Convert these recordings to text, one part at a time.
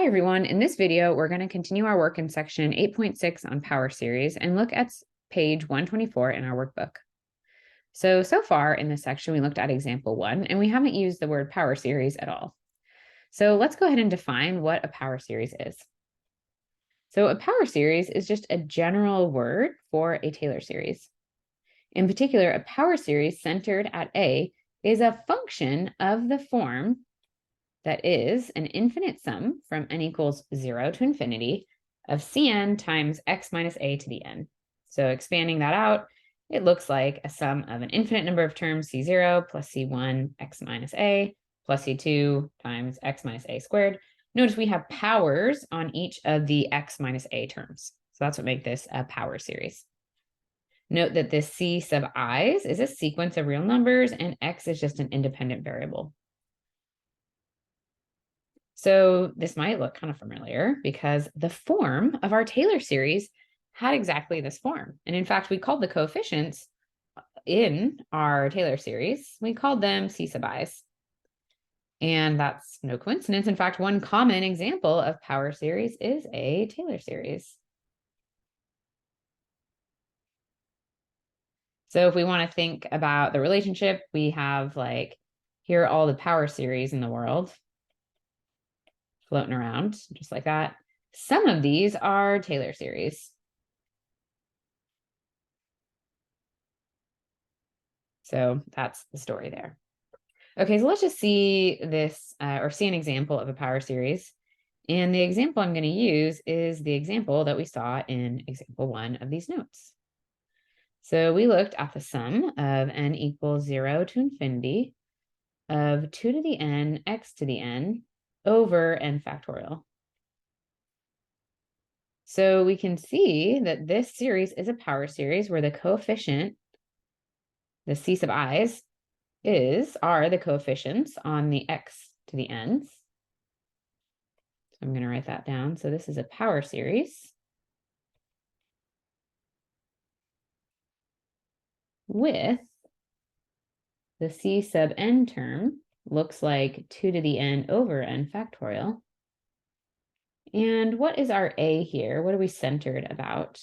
Hi, everyone. In this video, we're going to continue our work in section 8.6 on power series and look at page 124 in our workbook. So far in this section, we looked at example 1, and we haven't used the word power series at all. So let's go ahead and define what a power series is. So a power series is just a general word for a Taylor series. In particular, a power series centered at A is a function of the form that is an infinite sum from n equals 0 to infinity of Cn times x minus a to the n. So expanding that out, it looks like a sum of an infinite number of terms, C0 plus C1 x minus a plus C2 times x minus a squared. Notice we have powers on each of the x minus a terms. So that's what makes this a power series. Note that this C sub i's is a sequence of real numbers and x is just an independent variable. So this might look kind of familiar because the form of our Taylor series had exactly this form. And in fact, we called the coefficients in our Taylor series, we called them C sub i's. And that's no coincidence. In fact, one common example of power series is a Taylor series. So if we want to think about the relationship, we have here are all the power series in the world floating around just like that. Some of these are Taylor series. So that's the story there. Okay, so let's just see this or see an example of a power series. And the example I'm going to use is the example that we saw in example 1 of these notes. So we looked at the sum of n equals 0 to infinity of 2 to the n x to the n over n factorial. So we can see that this series is a power series where the coefficient, the C sub i's, are the coefficients on the x to the n's. So I'm going to write that down. So this is a power series with the C sub n term looks like 2 to the n over n factorial. And what is our a here? What are we centered about?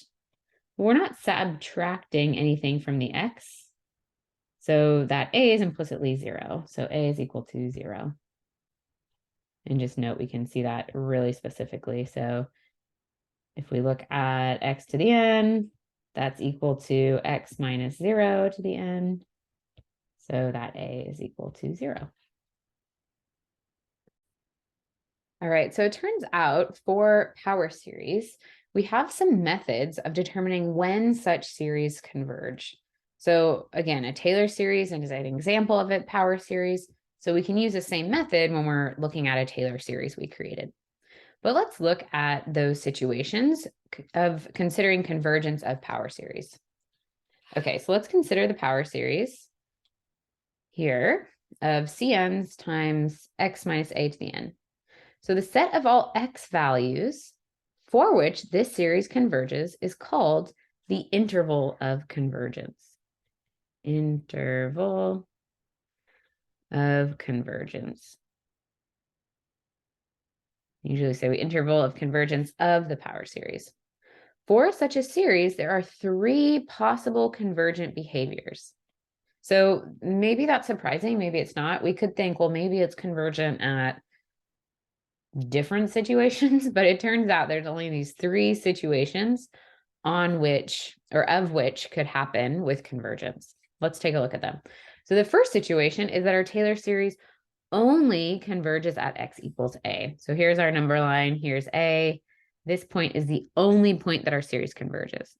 We're not subtracting anything from the x. So that a is implicitly 0. So a is equal to 0. And just note, we can see that really specifically. So if we look at x to the n, that's equal to x minus 0 to the n. So that a is equal to 0. All right, so it turns out for power series, we have some methods of determining when such series converge. So again, a Taylor series is an example of a power series. So we can use the same method when we're looking at a Taylor series we created. But let's look at those situations of considering convergence of power series. Okay, so let's consider the power series here of Cn's times x minus a to the n. So the set of all x values for which this series converges is called the interval of convergence. Interval of convergence. Usually say interval of convergence of the power series. For such a series, there are 3 possible convergent behaviors. So maybe that's surprising, maybe it's not. We could think, well, maybe it's convergent at different situations, but it turns out there's only these 3 situations on which, or of which, could happen with convergence. Let's take a look at them. So the first situation is that our Taylor series only converges at x equals a. So here's our number line, here's a. This point is the only point that our series converges.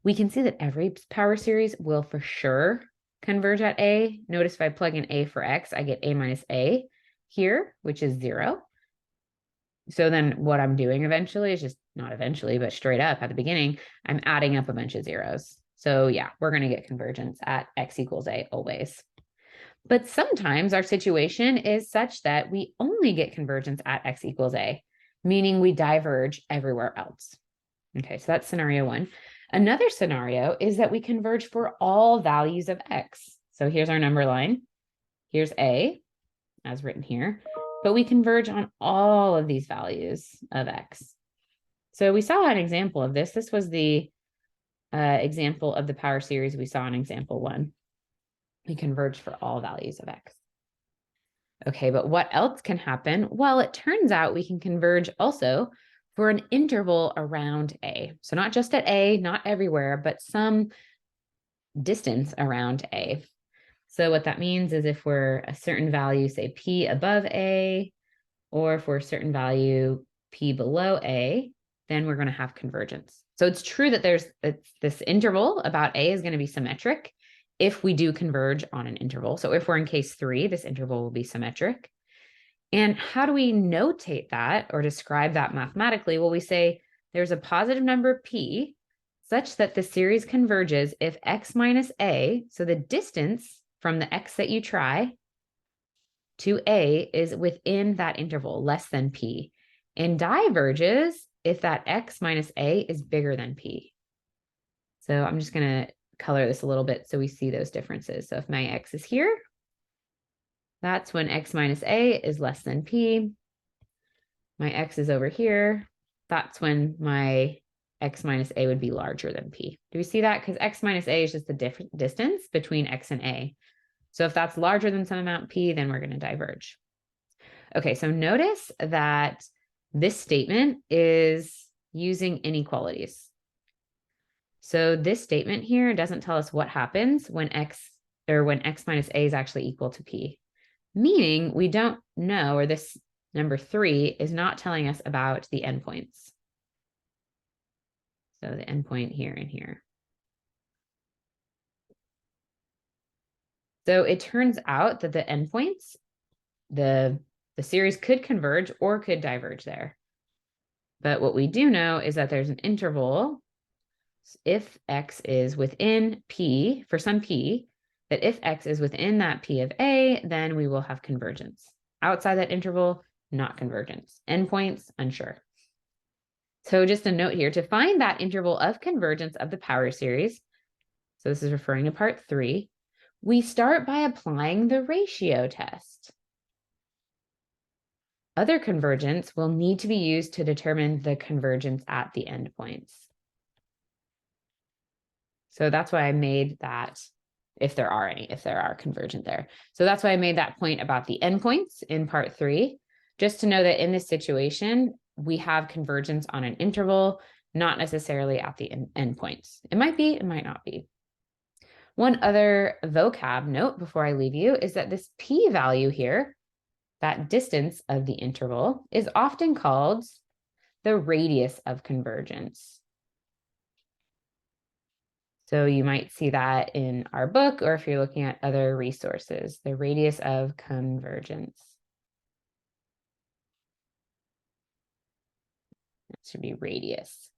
We can see that every power series will for sure converge at a. Notice if I plug in a for x, I get a minus a here, which is 0. So then what I'm doing eventually is just not eventually, but straight up at the beginning, I'm adding up a bunch of zeros. So yeah, we're going to get convergence at x equals a always. But sometimes our situation is such that we only get convergence at x equals a, meaning we diverge everywhere else. Okay, so that's scenario 1. Another scenario is that we converge for all values of x. So here's our number line. Here's a, as written here. but we converge on all of these values of x. So we saw an example of this. This was the example of the power series we saw in example 1. We converge for all values of x. Okay, but what else can happen? Well, it turns out we can converge also for an interval around A. So not just at A, not everywhere, but some distance around A. So what that means is if we're a certain value, say P above A, or if we're a certain value P below A, then we're going to have convergence. So it's true that there's this interval about A is going to be symmetric if we do converge on an interval. So if we're in case 3, this interval will be symmetric. And how do we notate that or describe that mathematically? Well, we say there's a positive number P such that the series converges if x minus A, so the distance from the x that you try to A is within that interval, less than P, and diverges if that x minus A is bigger than P. So I'm just going to color this a little bit so we see those differences. So if my x is here, that's when x minus A is less than P. My x is over here. That's when my x minus A would be larger than P. Do we see that? Because x minus A is just the different distance between x and A. So if that's larger than some amount P, then we're going to diverge. Okay, so notice that this statement is using inequalities. So this statement here doesn't tell us what happens when x minus A is actually equal to P, meaning we don't know, or this number 3 is not telling us about the endpoints. So the endpoint here and here. So it turns out that the endpoints, the series could converge or could diverge there. But what we do know is that there's an interval if x is within P, for some P, that if x is within that P of A, then we will have convergence. Outside that interval, not convergence. Endpoints, unsure. So just a note here, to find that interval of convergence of the power series, so this is referring to part 3, we start by applying the ratio test. Other convergence will need to be used to determine the convergence at the endpoints. So that's why I made that, if there are convergent there. So that's why I made that point about the endpoints in part 3, just to know that in this situation, we have convergence on an interval, not necessarily at the endpoints. It might be, it might not be. One other vocab note before I leave you is that this P value here, that distance of the interval, is often called the radius of convergence. So you might see that in our book, or if you're looking at other resources, the radius of convergence. That should be radius.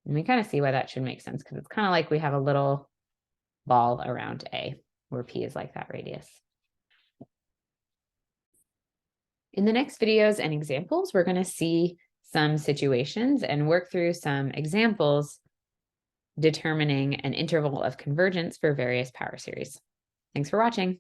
And we kind of see why that should make sense, because it's kind of like we have a little ball around A, where P is like that radius. In the next videos and examples, we're going to see some situations and work through some examples determining an interval of convergence for various power series. Thanks for watching.